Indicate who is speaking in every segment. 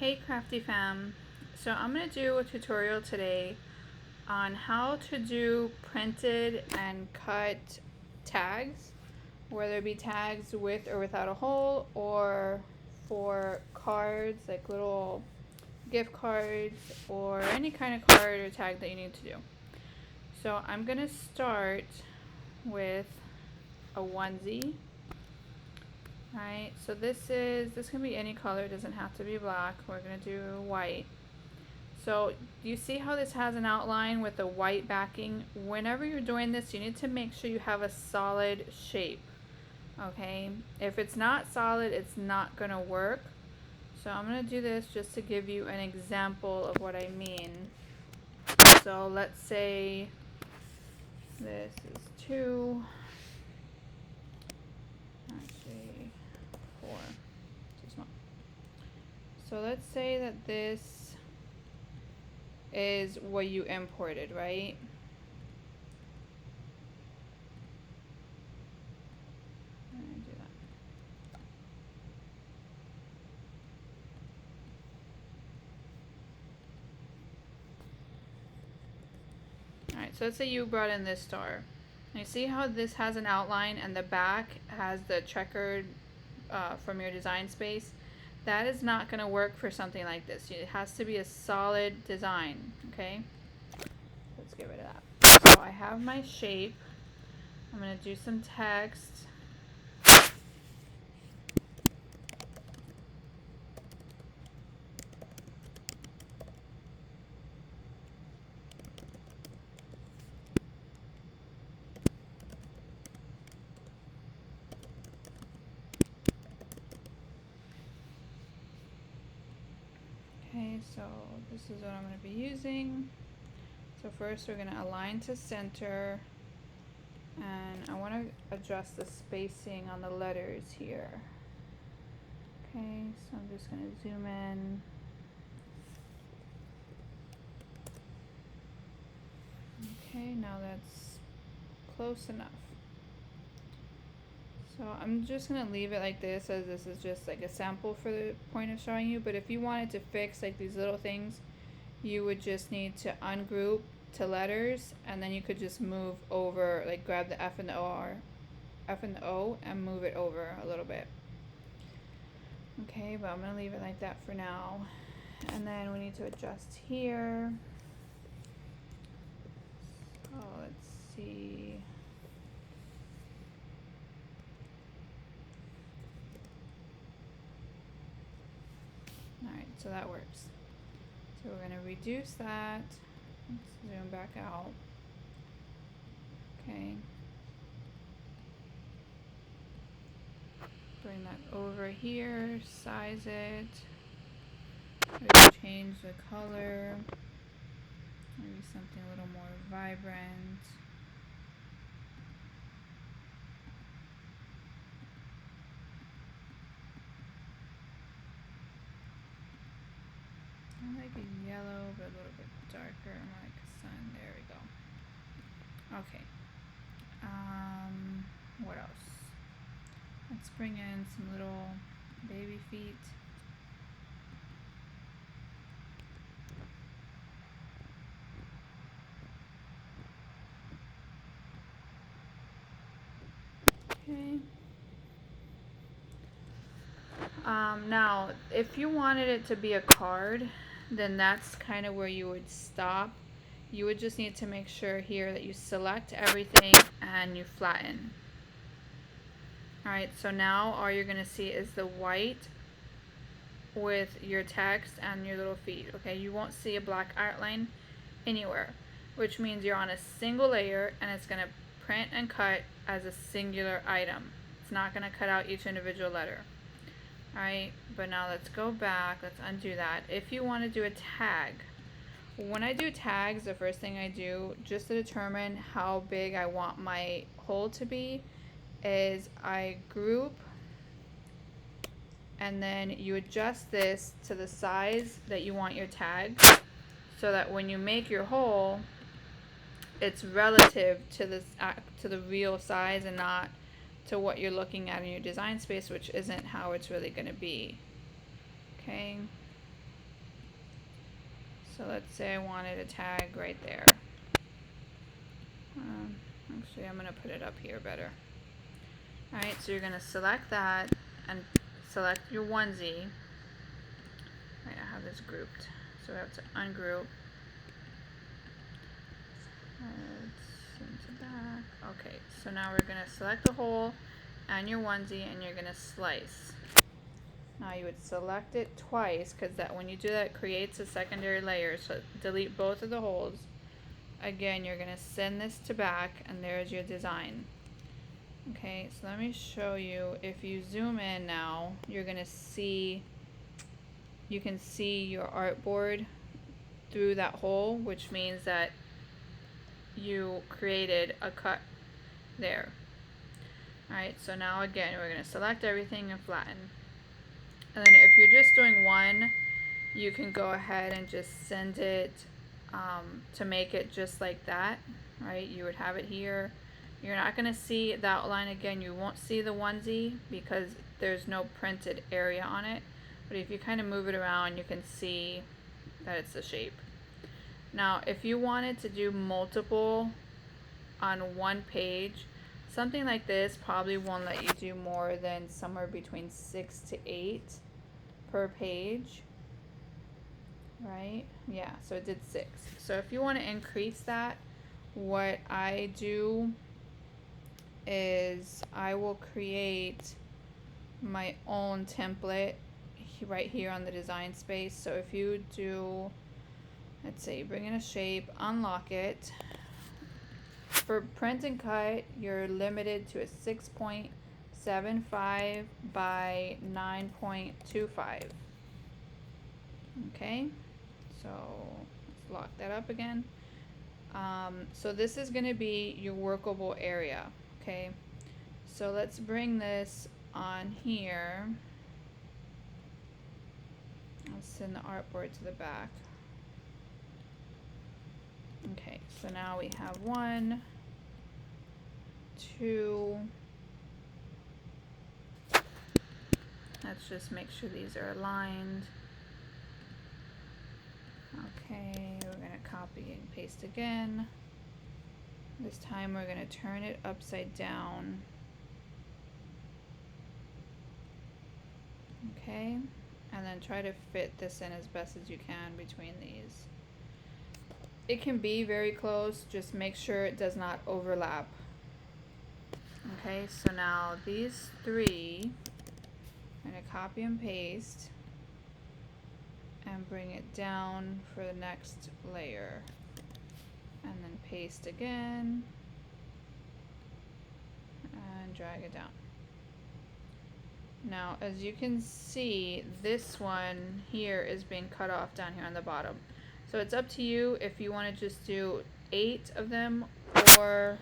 Speaker 1: Hey Crafty Fam, so I'm going to do a tutorial today on how to do printed and cut tags, whether it be tags with or without a hole, or for cards like little gift cards or any kind of card or tag that you need to do. So I'm going to start with a onesie. Alright, so this can be any color, it doesn't have to be black. We're going to do white. So you see how this has an outline with a white backing? Whenever you're doing this, you need to make sure you have a solid shape. Okay, if it's not solid, it's not going to work. So I'm going to do this just to give you an example of what I mean. So let's say this is 2, actually 4, too small. So let's say that this is what you imported, right? Alright, so let's say you brought in this star. Now you see how this has an outline and the back has the checkered from your design space? That is not going to work for something like this. It has to be a solid design, okay? Let's get rid of that. So I have my shape. I'm going to do some text. Okay, so this is what I'm going to be using. So first we're going to align to center, and I want to adjust the spacing on the letters here. Okay, so I'm just going to zoom in. Okay, now that's close enough. So I'm just going to leave it like this, as this is just like a sample for the point of showing you. But if you wanted to fix like these little things, you would just need to ungroup to letters, and then you could just move over, like grab the F and the O and move it over a little bit. Okay, but I'm going to leave it like that for now. And then we need to adjust here. So let's see. Alright, so that works. So we're going to reduce that. Let's zoom back out. Okay. Bring that over here, size it. Maybe change the color. Maybe something a little more vibrant. I like a yellow, but a little bit darker, more like a sun. There we go. Okay. What else? Let's bring in some little baby feet. Okay. Now, if you wanted it to be a card, then that's kind of where you would stop. You would just need to make sure here that you select everything and you flatten. Alright, so now all you're going to see is the white with your text and your little feet. Okay, you won't see a black outline anywhere, which means you're on a single layer and it's going to print and cut as a singular item. It's not going to cut out each individual letter. Alright, but now let's go back. Let's undo that. If you want to do a tag, when I do tags, the first thing I do, just to determine how big I want my hole to be, is I group, and then you adjust this to the size that you want your tag, so that when you make your hole, it's relative to the real size and not to what you're looking at in your design space, which isn't how it's really going to be. Okay. So let's say I wanted a tag right there. Actually, I'm going to put it up here better. Alright, so you're going to select that and select your onesie. Right, I have this grouped, so we have to ungroup. Into back. Okay, so now we're going to select the hole and your onesie, and you're going to slice. Now you would select it twice, because that when you do that, it creates a secondary layer. So delete both of the holes. Again, you're going to send this to back, and there's your design. Okay, so let me show you. If you zoom in now, you're going to see, you can see your artboard through that hole, which means that you created a cut there. Alright, so now again, we're going to select everything and flatten. And then if you're just doing one, you can go ahead and just send it to make it just like that, right? You would have it here. You're not going to see the outline again. You won't see the onesie because there's no printed area on it. But if you kind of move it around, you can see that it's the shape. Now, if you wanted to do multiple on one page, something like this probably won't let you do more than somewhere between 6 to 8 per page. Right? Yeah, so it did 6. So if you want to increase that, what I do is I will create my own template right here on the design space. So if you do, let's say, bring in a shape, unlock it. For print and cut, you're limited to a 6.75 by 9.25. Okay, so let's lock that up again. So this is going to be your workable area. Okay, so let's bring this on here. I'll send the artboard to the back. Okay, so now we have 1, 2. Let's just make sure these are aligned. Okay, we're going to copy and paste again. This time we're going to turn it upside down. Okay, and then try to fit this in as best as you can between these. It can be very close, just make sure it does not overlap. Okay, so now these 3, I'm going to copy and paste and bring it down for the next layer. And then paste again and drag it down. Now, as you can see, this one here is being cut off down here on the bottom. So it's up to you if you want to just do 8 of them, or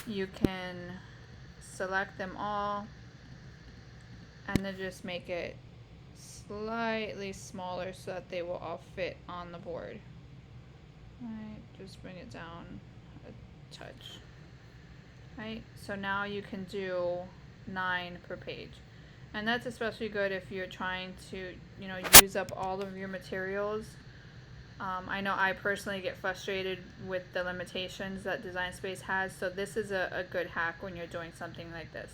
Speaker 1: you can select them all and then just make it slightly smaller so that they will all fit on the board. Right, just bring it down a touch. Right, so now you can do 9 per page. And that's especially good if you're trying to, use up all of your materials. I know I personally get frustrated with the limitations that Design Space has, so this is a good hack when you're doing something like this.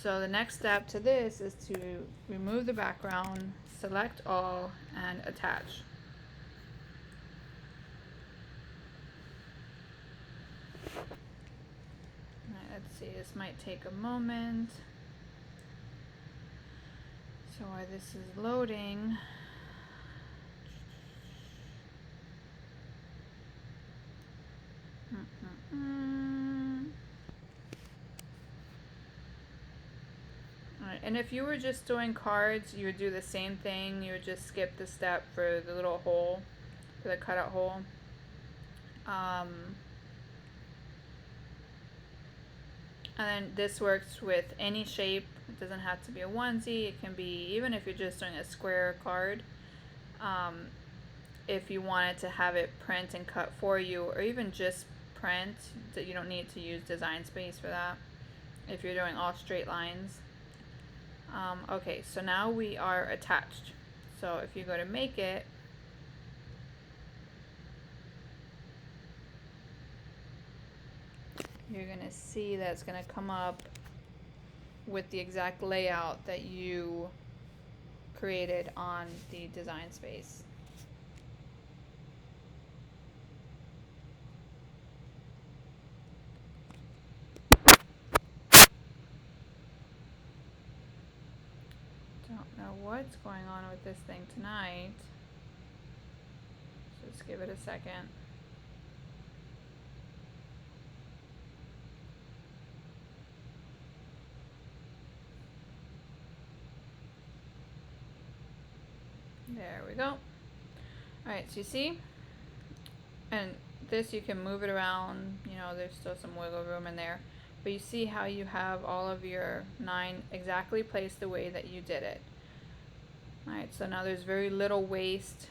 Speaker 1: So the next step to this is to remove the background, select all, and attach. Alright, let's see, this might take a moment. So while this is loading, Alright, and if you were just doing cards, you would do the same thing. You would just skip the step for the little hole, for the cutout hole. And then this works with any shape. It doesn't have to be a onesie. It can be, even if you're just doing a square card. If you wanted to have it print and cut for you, or even just print, that you don't need to use Design Space for that. If you're doing all straight lines. Okay, so now we are attached. So if you go to make it, you're gonna see that it's gonna come up with the exact layout that you created on the design space. Don't know what's going on with this thing tonight. Just give it a second. There we go. Alright, so you see? And this, you can move it around, you know, there's still some wiggle room in there. But you see how you have all of your 9 exactly placed the way that you did it. Alright, so now there's very little waste,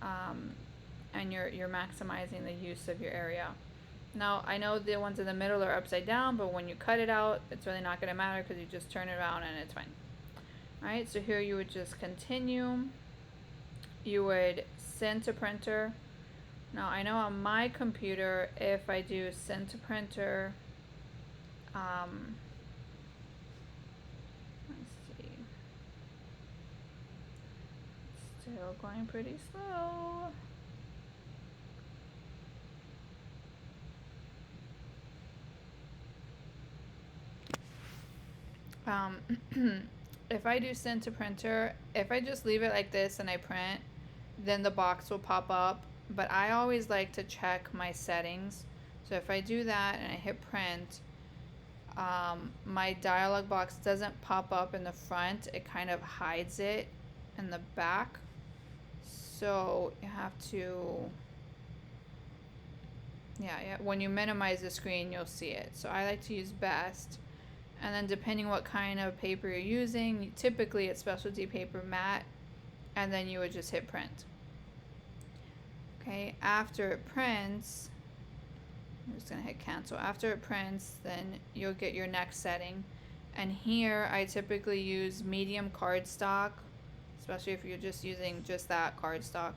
Speaker 1: and you're maximizing the use of your area. Now, I know the ones in the middle are upside down, but when you cut it out, it's really not going to matter because you just turn it around and it's fine. Alright, so here you would just continue. You would send to printer. Now, I know on my computer, if I do send to printer, let's see. Still going pretty slow. If I do send to printer, if I just leave it like this and I print, then the box will pop up. But I always like to check my settings. So if I do that and I hit print, my dialog box doesn't pop up in the front. It kind of hides it in the back. So you have to, yeah, when you minimize the screen, you'll see it. So I like to use best. And then depending what kind of paper you're using, typically it's specialty paper matte, and then you would just hit print. Okay, after it prints, I'm just gonna hit cancel. After it prints, then you'll get your next setting. And here I typically use medium cardstock, especially if you're just using just that cardstock.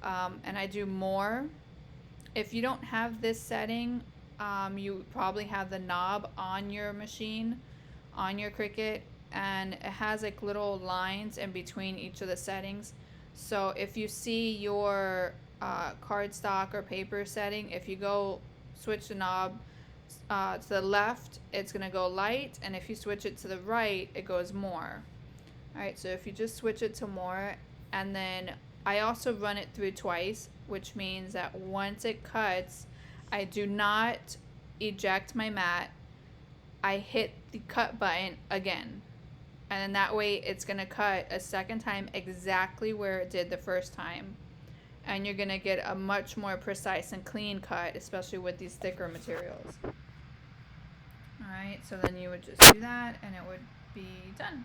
Speaker 1: And I do more. If you don't have this setting, you probably have the knob on your machine, on your Cricut, and it has like little lines in between each of the settings. So if you see your cardstock or paper setting, if you go switch the knob to the left, it's going to go light, and if you switch it to the right, it goes more. Alright, so if you just switch it to more, and then I also run it through twice, which means that once it cuts, I do not eject my mat. I hit the cut button again. And then that way it's going to cut a second time exactly where it did the first time. And you're going to get a much more precise and clean cut, especially with these thicker materials. Alright, so then you would just do that and it would be done.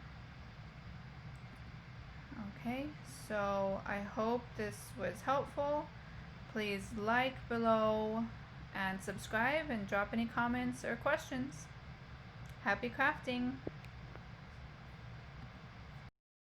Speaker 1: Okay, so I hope this was helpful. Please like below and subscribe and drop any comments or questions. Happy crafting!